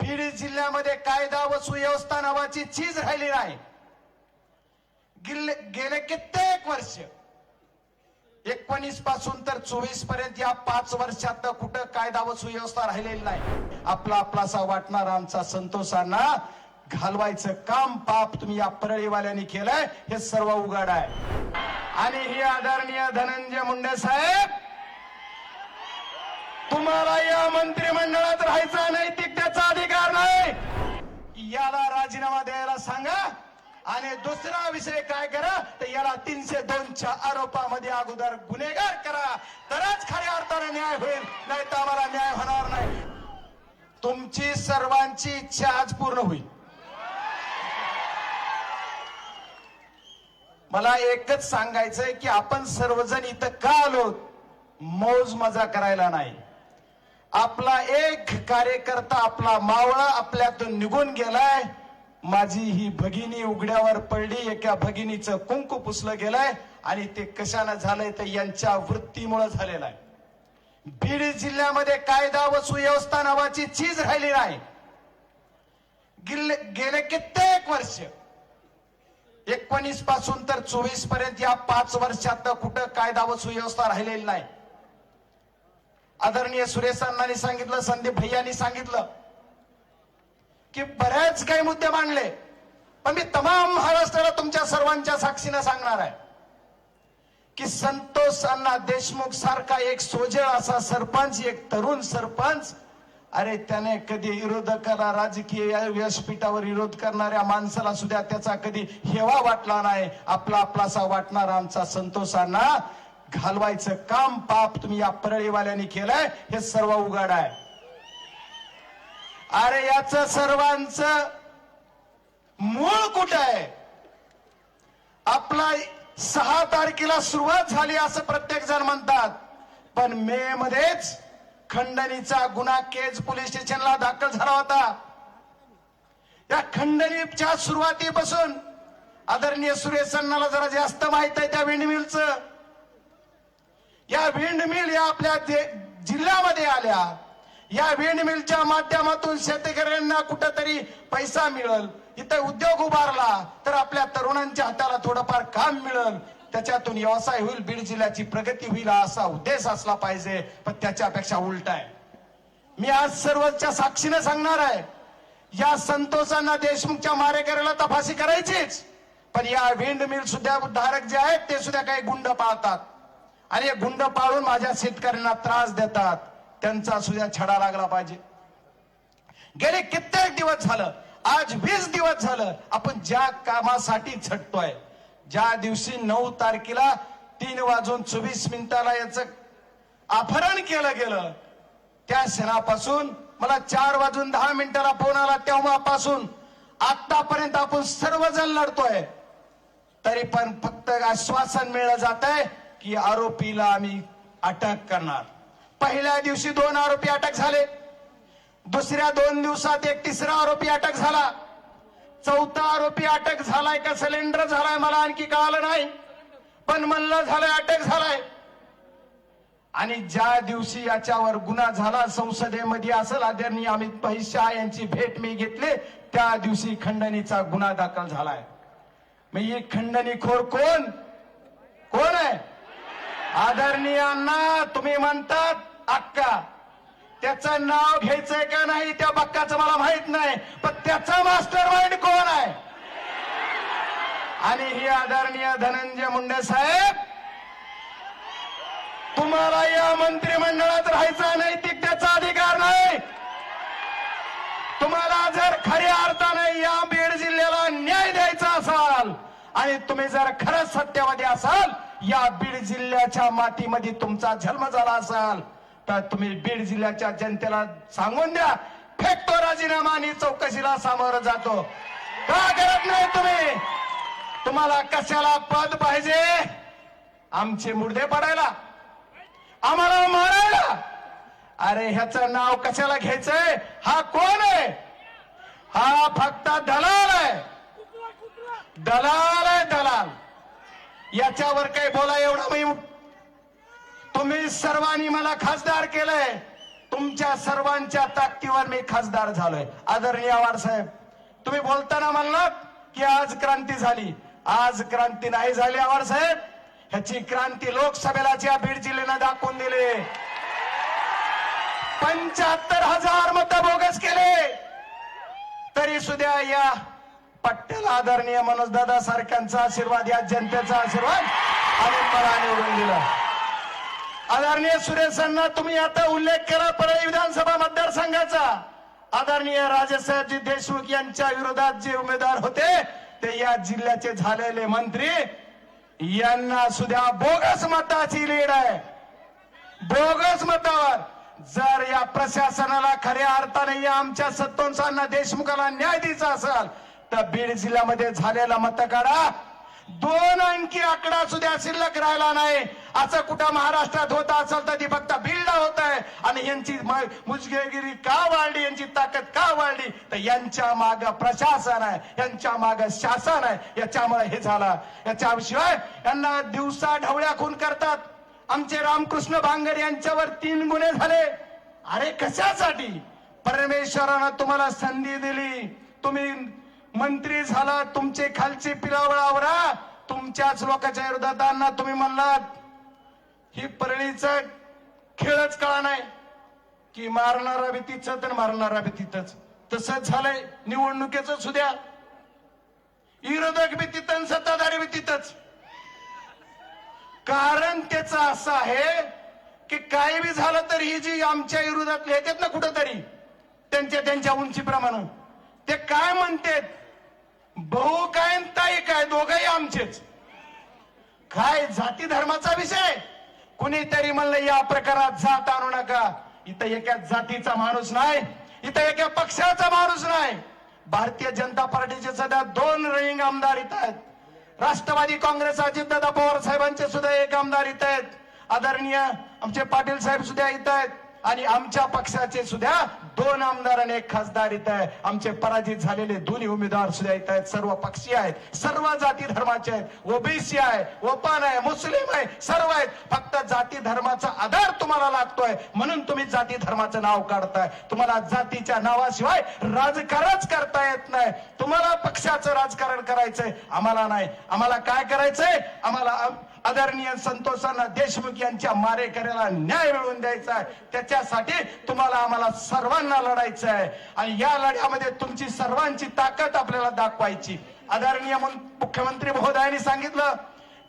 बीड जिल्ह्यामध्ये कायदा व सुव्यवस्था नावाची चीज राहिली नाही। गेले कित्येक वर्ष 19 पासून तर 24 पर्यंत या 5 वर्षात कुठं कायदा व सुव्यवस्था राहिलेली नाही। आपला आपलासा वाटणारा आमचा संतोषांना घालवायचं काम पाप तुम्ही या परळीवाल्यांनी केलंय हे सर्व उघड आहे। आणि ही आदरणीय धनंजय मुंडे साहेब, तुम्हाला या मंत्रिमंडळात राहायचा नैतिकतेचा अधिकार नाही। याला राजीनामा द्यायला सांगा आणि दुसरा विषय काय करा तर याला 302 च्या आरोपामध्ये अगोदर गुन्हेगार करा, तरच खऱ्या अर्थाने न्याय होईल, नाही तर आम्हाला न्याय होणार नाही। तुमची सर्वांची इच्छा आज पूर्ण होईल। मला एकच सांगायचंय की आपण सर्वजण इथं का आलो, मौज मजा करायला नाही। आपला एक कार्यकर्ता, आपला मावळा आपल्यातून निघून गेलाय। माझी ही भगिनी उघड्यावर पडली, एका भगिनीचं कुंकू पुसलं गेलंय आणि ते कशानं झालंय तर यांच्या वृत्तीमुळे झालेलं आहे। बीड जिल्ह्यामध्ये कायदा व सुव्यवस्था नावाची चीज राहिली नाही। गेले कित्येक वर्ष 19 पासून तर 24 पर्यंत या 5 वर्षात कुठं कायदा व सुव्यवस्था राहिलेली नाही। आदरणीय सुरेश अण्णांनी सांगितलं, संदीप भैयांनी सांगितलं की बरेच काही मुद्दे मांडले, पण मी तमाम महाराष्ट्राला तुमच्या सर्वांच्या साक्षीने सांगणार आहे की संतोष अण्णा देशमुख सारखा एक सोजळ असा सरपंच, एक तरुण सरपंच, अरे त्याने कधी विरोधकाला, राजकीय व्यासपीठावर विरोध करणाऱ्या माणसाला सुद्धा त्याचा कधी हेवा वाटला नाही। आपला आपलासा वाटणारा आमचा संतोष अण्णा घालवायचं काम पाप तुम्ही या परळीवाल्यांनी केलंय हे सर्व उघड आहे। अरे याच सर्वांचं मूळ कुठं आहे? आपला 6 तारखेला सुरुवात झाली असं प्रत्येक जण म्हणतात, पण मे मध्येच खंडणीचा गुन्हा केज पोलीस स्टेशनला दाखल झाला होता। या खंडणीच्या सुरुवातीपासून आदरणीय सुरेश अण्णाला जरा जास्त माहित आहे त्या विंडमिलचं। या विंडमिल या आपल्या जिल्ह्यामध्ये आल्या, या विंडमिलच्या माध्यमातून शेतकऱ्यांना कुठंतरी पैसा मिळेल, इथं उद्योग उभारला तर आपल्या तरुणांच्या हाताला थोडंफार काम मिळेल, त्याच्यातून व्यवसाय होईल, बीड जिल्ह्याची प्रगती होईल असा उद्देश असला पाहिजे, पण त्याच्यापेक्षा उलट आहे। मी आज सर्वच्या साक्षीने सांगणार आहे, या संतोषांना देशमुखच्या मारेकऱ्याला तपासी करायचीच, पण या विंडमिल सुद्धा धारक जे आहेत ते सुद्धा काही गुंड पाळतात आणि हे गुंड पाळून माझ्या शेतकऱ्यांना त्रास देतात, त्यांचा सुद्धा छडा लागला पाहिजे। गेले कित्येक दिवस झालं, आज 20 दिवस झालं आपण ज्या कामासाठी झटतोय, ज्या दिवशी 9 तारखेला 3:24 याचं अपहरण केलं गेलं, त्या क्षणापासून मला 4:10 फोन आला, तेव्हापासून आतापर्यंत आपण सर्वजण लढतोय, तरी पण फक्त आश्वासन मिळलं जात आहे की आरोपीला आम्ही अटक करणार। पहिल्या दिवशी 2 आरोपी अटक झाले, दुसऱ्या 2 दिवसात एक तिसरा आरोपी अटक झाला, चौथा आरोपी अटक झालाय का सिलेंडर झालाय मला आणखी कळालं नाही, पण म्हणलं झालंय अटक झालाय। आणि ज्या दिवशी याच्यावर गुन्हा झाला संसदेमध्ये असेल, आदरणीय अमित भाई शाह यांची भेट मी घेतली, त्या दिवशी खंडणीचा गुन्हा दाखल झालाय। मग ही खंडणीखोर कोण कोण आहे? आदरणीय अण्णा तुम्ही म्हणतात अक्का, त्याचं नाव घ्यायचंय का नाही त्या बक्काचं मला माहित नाही, पण त्याचा मास्टर माइंड कोण आहे? आणि ही आदरणीय धनंजय मुंडे साहेब, तुम्हाला या मंत्रिमंडळात राहायचा नैतिकतेचा अधिकार नाही। तुम्हाला जर खऱ्या अर्थाने या बीड जिल्ह्याला न्याय द्यायचा असाल आणि तुम्ही जर खरंच सत्यवादी असाल, या बीड जिल्ह्याच्या मातीमध्ये तुमचा जन्म झाला असाल, तर तुम्ही बीड जिल्ह्याच्या जनतेला सांगून द्या, फेकतो राजीनामा आणि चौकशीला सामोरं जातो। का करत नाही तुम्ही? तुम्हाला कशाला पद पाहिजे? आमचे मुर्दे पडायला, आम्हाला मारायला? अरे ह्याचं नाव कशाला घ्यायचंय? हा कोण आहे? हा फक्त दलाल आहे, दलाल आहे, दलाल। याच्यावर काही बोला एवढा मी, तुम्ही सर्वांनी मला खासदार केलंय, तुमच्या सर्वांच्या ताकदीवर मी खासदार झालोय. आदरणीय आवार साहेब, तुम्ही बोलताना म्हणलात की आज क्रांती झाली. आज क्रांती नाही झाली आवार साहेब. ह्याची क्रांती लोकसभेला ज्या बीड जिल्ह्यानं दाखवून दिले. 75,000 मत बोगस केले तरी सुद्धा या पट्ट्याला आदरणीय मनोज दादा सारख्यांचा आशीर्वाद, या जनतेचा आशीर्वाद आणि मला निवडून दिलं. आदरणीय सुरेशांना तुम्ही आता उल्लेख केला परळी विधानसभा मतदारसंघाचा. आदरणीय राजेसाहेबजी देशमुख यांच्या विरोधात जे उमेदवार होते ते या जिल्ह्याचे झालेले मंत्री, यांना सुद्धा बोगस मताची लीड आहे. बोगस मतावर जर या प्रशासनाला खऱ्या अर्थाने या आमच्या सत्तोंसांना देशमुखाला न्याय द्यायचा असेल तर बीड जिल्ह्यामध्ये झालेला मतकाढा 2 अंकी आकडा सुद्धा शिल्लक राहिला नाही. असं कुठं महाराष्ट्रात होत असेल तर ती फक्त बीडला होत आहे. आणि यांची मुजगेगिरी का वाढली, यांची ताकद का वाढली तर यांच्या माग प्रशासन आहे, यांच्या माग शासन आहे. याच्यामुळे हे झालं. याच्याशिवाय यांना दिवसा ढवळ्या खून करतात. आमचे रामकृष्ण भांगर यांच्यावर 3 गुन्हे झाले. अरे कशासाठी? परमेश्वरानं तुम्हाला संधी दिली, तुम्ही मंत्री झाला, तुमचे खालचे पिलावळावरा तुमच्याच लोकांच्या विरोधात तुम्ही म्हणलात. ही परळीचा खेळच कळा नाही की मारणारा बी तिथंच तर मारणारा बी तिथंच. तसंच झालंय निवडणुकीचं सुद्धा. विरोधक बी तिथं, सत्ताधारी बी तिथंच. कारण त्याचं असं आहे की काही बी झालं तर ही जी आमच्या विरोधात येतात ना कुठंतरी त्यांच्या उंचीप्रमाणे, ते काय म्हणतात, भाऊ काय ताई काय दोघंही आमचेच. काय जाती धर्माचा विषय. कुणीतरी म्हणलं या प्रकारात जात आणू नका. इथं एका जातीचा माणूस नाही, इथं एका पक्षाचा माणूस नाही. भारतीय जनता पार्टीचे सध्या 2 रनिंग आमदार इथं आहेत. राष्ट्रवादी काँग्रेस अजितदादा पवार साहेबांचे सुद्धा 1 आमदार इथं आहेत. आदरणीय आमचे पाटील साहेब सुद्धा इथं आहेत. आणि आमच्या पक्षाचे सुद्धा 2 आमदार आणि 1 खासदार इथं आहे. आमचे पराजित झालेले दोन्ही उमेदवार सुद्धा इथं आहेत. सर्व पक्षीय आहेत, सर्व जाती धर्माचे आहेत. ओबीसी आहे, ओपन आहे, मुस्लिम आहे, सर्व आहेत. फक्त जाती धर्माचा आधार तुम्हाला लागतोय म्हणून तुम्ही जाती धर्माचं नाव काढताय. तुम्हाला जातीच्या नावाशिवाय राजकारणच करता येत नाही. तुम्हाला पक्षाचं राजकारण करायचंय, आम्हाला नाही. आम्हाला काय करायचंय? आम्हाला आदरणीय संतोषांना देशमुख यांच्या मारेकऱ्याला न्याय मिळवून द्यायचा आहे. त्याच्यासाठी तुम्हाला आम्हाला सर्वांना लढायचं आहे. आणि या लढ्यामध्ये तुमची सर्वांची ताकद आपल्याला दाखवायची. आदरणीय मुख्यमंत्री महोदयांनी सांगितलं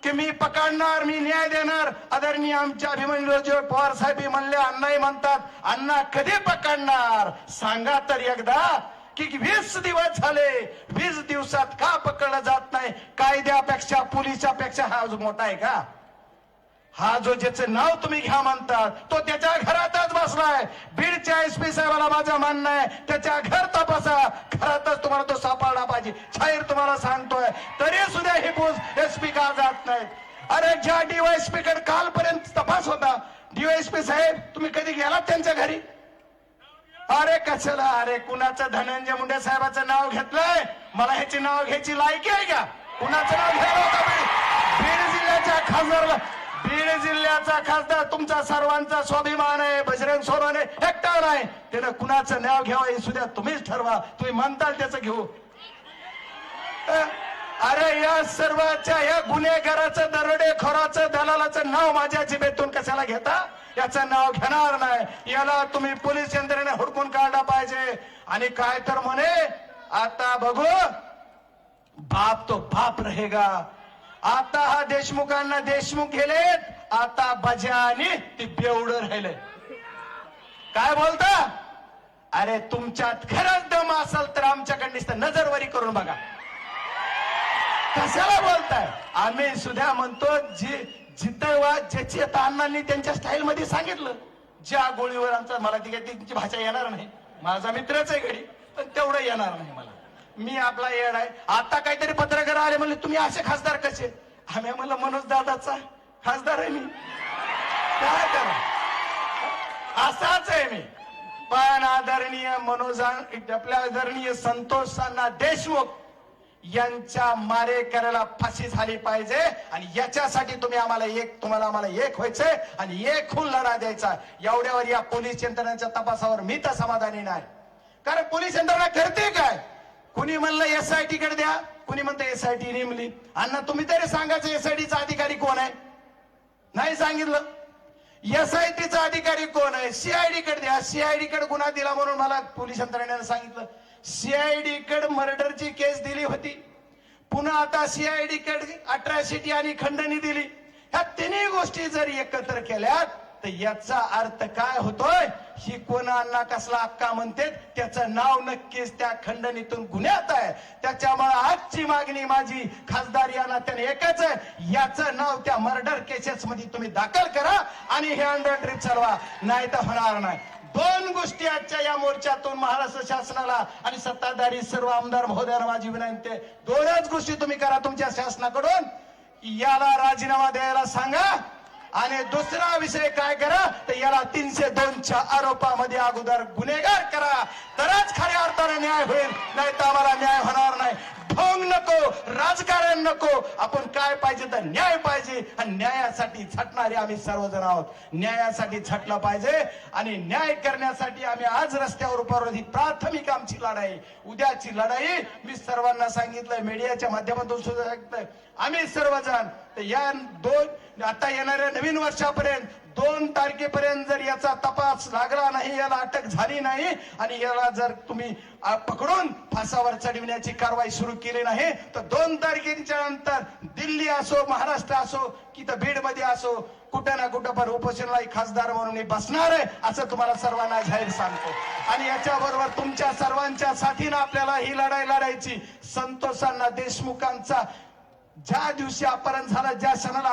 की मी पकडणार, मी न्याय देणार. आदरणीय आमच्या अभिमन्यू पवार साहेब म्हणले, अण्णाही म्हणतात, अण्णा कधी पकडणार सांगा तर एकदा. की 20 दिवस झाले, 20 दिवसात का पकडलं जात नाही? कायद्यापेक्षा पोलिसापेक्षा हा जो मोठा आहे का? हा जो ज्याचं नाव तुम्ही घ्या म्हणतात तो त्याच्या घरातच बसलाय. बीडच्या एसपी साहेबाला माझं म्हणणं आहे, त्याच्या घर तपासा, घरातच तुम्हाला तो सापडला पाहिजे. शाहीर तुम्हाला सांगतोय. तरी सुद्धा हे पोस्ट एसपी का जात नाहीत? अरे ज्या डीवायएसपी कडे कालपर्यंत तपास होता, डीवायएसपी साहेब तुम्ही कधी गेलात त्यांच्या घरी? अरे कशाला? अरे कुणाचं धनंजय मुंडे साहेबाचं नाव घेतलंय? मला ह्याची नाव घ्यायची लायकी आहे का? कुणाचं नाव घ्यायला होता? बीड जिल्ह्याच्या खासदारला. बीड जिल्ह्याचा खासदार तुमचा सर्वांचा स्वाभिमान आहे. बजरंग सोनवणे एकटा नाही. त्यानं कुणाचं नाव घ्यावं हे सुद्धा तुम्हीच ठरवा. तुम्ही म्हणताल त्याचं घेऊ. अरे या सर्वांच्या या गुन्हेगाराचं, दरोडेखोराचं, दलालाचं नाव माझ्या जिभेतून कशाला घेता? याचं नाव घेणार नाही. याला तुम्ही पोलीस यंत्रणेने हुडकून काढला पाहिजे. आणि काय तर म्हणे, आता बघू बाप तो बाप रहेगा. आता हा देशमुखांना देशमुख गेलेत, आता बजा आणि ती बेवडं राहिले. काय बोलता? अरे तुमच्यात खरंच दम असेल तर आमच्याकडे नुसतं नजरवरी करून बघा. कशाला बोलताय? आम्ही सुद्धा म्हणतो जिथं ज्याची आता अण्णांनी त्यांच्या स्टाईल मध्ये सांगितलं, ज्या गोळीवर आमचा, मला ती काही त्यांची भाषा येणार नाही, माझा मित्रच आहे घडी, पण तेवढं येणार नाही मला. मी आपला येड आहे. आता काहीतरी पत्रकार आले म्हणले तुम्ही असे खासदार कसे? आम्ही म्हणलं मनोज दादाचा खासदार आहे मी, काय करा, असाच आहे मी. पण आदरणीय मनोज, आपल्या आदरणीय संतोषांना देशमुख यांच्या मारेकऱ्याला फाशी झाली पाहिजे आणि याच्यासाठी तुम्हाला आम्हाला एक व्हायचंय आणि एक होऊन लढा द्यायचा. एवढ्यावर या पोलीस यंत्रणेच्या तपासावर मी तर समाधानी नाही. कारण पोलीस यंत्रणा करते काय? कुणी म्हणलं एसआयटी कडे द्या, कुणी म्हणतं एसआयटी नेमली. अण्णा तुम्ही तरी सांगायचं एसआयटीचा अधिकारी कोण आहे? नाही सांगितलं. एसआयटीचा अधिकारी कोण आहे? सीआयडी कडे द्या. सीआयडी कडे गुन्हा दिला म्हणून मला पोलीस यंत्रणेने सांगितलं. सीआयडी कडे मर्डरची केस दिली होती. पुन्हा आता सीआयडी कडे अट्रॅसिटी आणि खंडणी दिली. ह्या तिन्ही गोष्टी जर एकत्र केल्यात तर याचा अर्थ काय होतोय? ही कोणाला कसला हक्का म्हणते त्याचं नाव नक्कीच त्या खंडणीतून गुन्ह्यात आहे. त्याच्यामुळे आजची मागणी माझी खासदार या नात्याने एकच आहे, याचं नाव त्या मर्डर केसेस मध्ये तुम्ही दाखल करा आणि हे अंडर ट्रिप चालवा, नाही तर होणार नाही. दोन गोष्टी आजच्या या मोर्चातून महाराष्ट्र शासनाला आणि सत्ताधारी सर्व आमदार महोदयांना माझी विनंती आहे. दोनच गोष्टी तुम्ही करा तुमच्या शासनाकडून. याला राजीनामा द्यायला सांगा आणि दुसरा विषय काय करा तर याला 302च्या आरोपामध्ये अगोदर गुन्हेगार करा, तरच खऱ्या अर्थाने न्याय होईल, नाही तर आम्हाला न्याय होणार नाही. ढोंग नको, राजकारण नको, आपण काय पाहिजे तर न्याय पाहिजे आणि न्यायासाठी झटणारे आम्ही सर्वजण आहोत. न्यायासाठी झटलं पाहिजे आणि न्याय करण्यासाठी आम्ही आज रस्त्यावर उभारलो. ही प्राथमिक आमची लढाई. उद्याची लढाई मी सर्वांना सांगितलंय, मीडियाच्या माध्यमातून सुद्धा सांगितलंय, आम्ही सर्वजण या आता येणाऱ्या नवीन वर्षापर्यंत 2 तारखेपर्यंत जर याचा तपास लागला नाही, याला अटक झाली नाही आणि याला जर तुम्ही पकडून फासावर चढविण्याची कारवाई सुरू केली नाही तर 2 तारखेच्या नंतर दिल्ली असो, महाराष्ट्र असो की तर बीड मध्ये असो, कुठं ना कुठं पण उपोषणाला खासदार म्हणून मी बसणार आहे असं तुम्हाला सर्वांना जाहीर सांगतो. आणि याच्याबरोबर तुमच्या सर्वांच्या साथीनं आपल्याला ही लढाई लढायची. संतोष अण्णा देशमुखांचा ज्या दिवशी अपहरण झालं, ज्या क्षणाला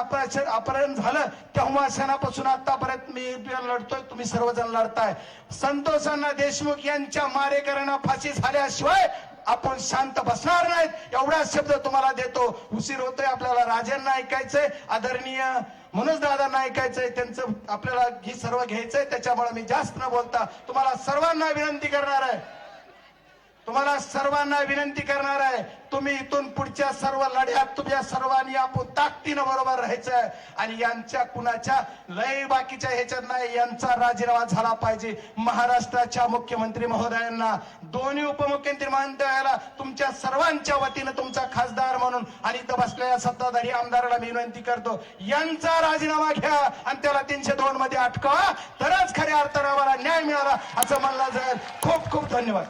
अपहरण झालं तेव्हा क्षणापासून आतापर्यंत मी लढतोय, तुम्ही सर्वजण लढताय. संतोष अण्णा देशमुख यांच्या मारेकऱ्यांना फाशी झाल्याशिवाय आपण शांत बसणार नाहीत, एवढा शब्द तुम्हाला देतो. उशीर होतोय, आपल्याला राजांना ऐकायचंय, आदरणीय मनोज दादांना ऐकायचंय, त्यांचं आपल्याला ही सर्व घ्यायचंय. त्याच्यामुळे मी जास्त न बोलता तुम्हाला सर्वांना विनंती करणार आहे, तुम्ही इथून पुढच्या सर्व लढ्यात तुमच्या सर्वांनी आपण ताकदीनं बरोबर राहायचंय आणि यांच्या कुणाच्या लय बाकीच्या ह्याच्यात नाही, यांचा राजीनामा झाला पाहिजे. महाराष्ट्राच्या मुख्यमंत्री महोदयांना, दोन्ही उपमुख्यमंत्री महोदयाला तुमच्या सर्वांच्या वतीनं तुमचा खासदार म्हणून आणि इथं बसलेल्या सत्ताधारी आमदाराला मी विनंती करतो, यांचा राजीनामा घ्या आणि त्याला 302 मध्ये अटकवा, तरच खऱ्या अर्थानं आम्हाला न्याय मिळाला असं म्हणलं जाईल. खूप खूप धन्यवाद.